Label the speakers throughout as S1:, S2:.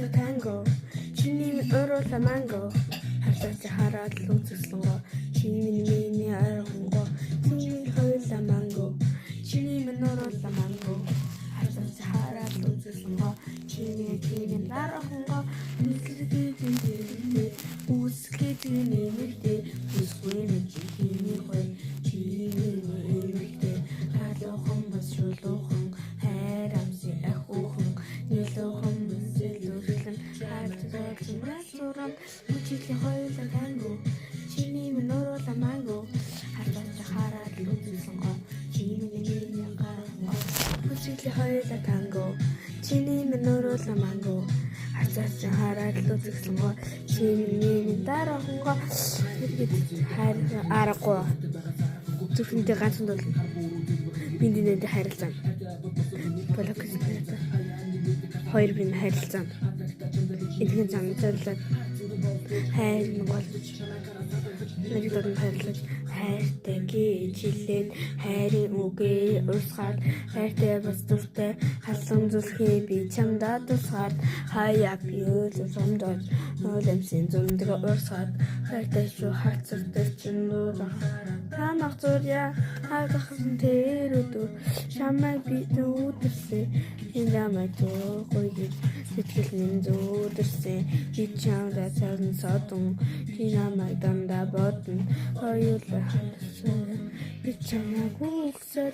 S1: хоёулаа танго чиний минь уруула манго харсаж хараад л үзсэн гоо чиний миний аргонго чиний хоёулаа манго чиний минь уруула манго харсаж хараад л үзсэн гоо чиний аргонго үсгэдний мэдээ үсгүй нэг чиний хой чиний мэдээ халуухан бас шулуухан хайрамси ахуухан нилуухан бүсэлүүхэн хатдаг зурам үчиглийн хоёулаа танго чиний минь уруула манго харсаж хараад л үзсэн гоо чиний миний гаранго үчиглийн хоёулаа танго чиний минь уруула манго харсаж хараад л үзсэн гоо чиний дараахан хайр аргагүй зүрхэндээ ганцхан бол биндинэд харилцаа блок хийсэн хоёр бин харилцаа эдгээр зам зөвлөд хайр нь бол нэгдүгээр нь хайрлаж хайртай гэж хэлээд хайрын үгээ урсгаад хайртай бас дуртай халсан зүлхээ би чамдаа тусгаад хаяа би өлсөмдөж өлөмсөн зөндөг урсгаад хайртай шүү хацдаг чинүүд тамах зуря хагахын тэрүүд шамай би үүдэрсэ индамай тохойг сэтгэл минь зүудэрсэ би чамдаа цаасан содон чинамай дандаа бодно хоёулаа хандсан би чамайг үгсэл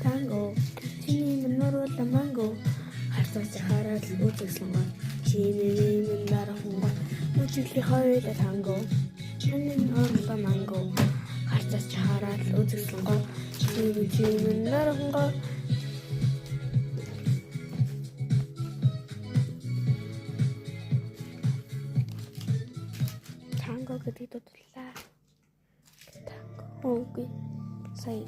S1: танго чиний минь уруула манго харсаж хараад л үзсэн гоо чиний минь дараахан үчиглийн хоёулаа танго чиний минь уруула манго харсаж хараад л үзсэн гоо чиний минь дараахан танго гэдэг дуудлаа. Танго. Үгүй. Сая